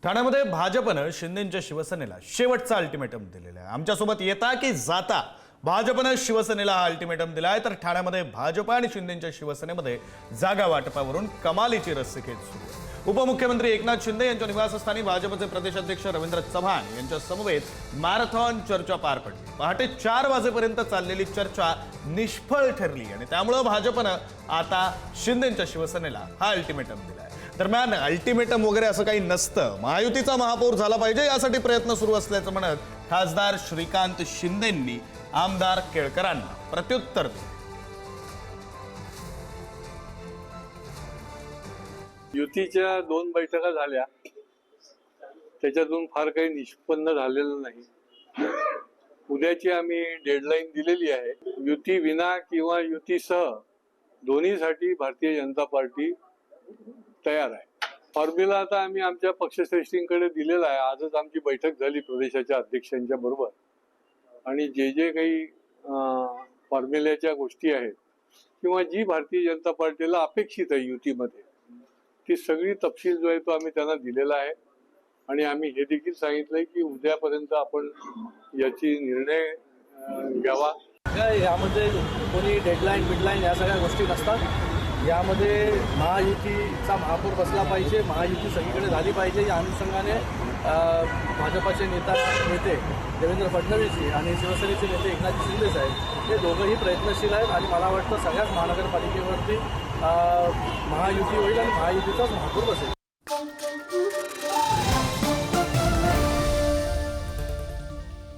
ठाण्यामध्ये भाजपनं शिंदेंच्या शिवसेनेला शेवटचा अल्टिमेटम दिलेला आहे। आमच्यासोबत येता की जाता भाजपनं शिवसेनेला हा अल्टिमेटम दिलाय, तर ठाण्यामध्ये भाजप आणि शिंदेंच्या शिवसेनेमध्ये जागा वाटपावरून कमालीची रस्सीखेच सुरू आहे। उपमुख्यमंत्री एकनाथ शिंदे यांच्या निवासस्थानी भाजपचे प्रदेशाध्यक्ष रवींद्र चव्हाण यांच्या समवेत मॅरेथॉन चर्चा पार पडली। पहाटे 4 वाजेपर्यंत चाललेली चर्चा निष्फळ ठरली आणि त्यामुळे भाजपनं आता शिंदेंच्या शिवसेनेला हा अल्टिमेटम दिलाय। दरम्यान अल्टिमेटम वगैरे असं काही नसतं, महायुतीचा महापौर झाला पाहिजे यासाठी प्रयत्न सुरू असल्याचं म्हणत खासदार श्रीकांत शिंदेंनी आमदार केळकरांना प्रत्युत्तर दिलं। युतीच्या 2 बैठका झाल्या, त्याच्यातून फार काही निष्पन्न झालेलं नाही। उद्याची आम्ही डेडलाईन दिलेली आहे। युती विना किंवा युतीसह दोन्हीसाठी भारतीय जनता पार्टी तयार आहे। फॉर्म्युला आता आम्ही आमच्या पक्षश्रेष्ठींकडे दिलेला आहे। आजच आमची बैठक झाली प्रदेशाच्या अध्यक्षांच्या बरोबर आणि जे काही फॉर्म्युल्याच्या गोष्टी आहेत किंवा जी भारतीय जनता पार्टीला अपेक्षित आहे युतीमध्ये, ती सगळी तपशील जो आहे तो आम्ही त्यांना दिलेला आहे आणि आम्ही हे देखील सांगितलंय की उद्यापर्यंत आपण याची निर्णय घ्यावा। यामध्ये कोणी डेडलाईन बिडलाईन या सगळ्या गोष्टी नसतात। यामध्ये महायुतीचा महापौर बसला पाहिजे, महायुती सगळीकडे झाली पाहिजे या अनुषंगाने भाजपाचे नेते देवेंद्र फडणवीसजी आणि शिवसेनेचे नेते एकनाथ शिंदे साहेब हे दोघंही प्रयत्नशील आहेत आणि मला वाटतं सगळ्याच महानगरपालिकेवरती महायुती होईल आणि महायुतीचाच महापौर बसेल।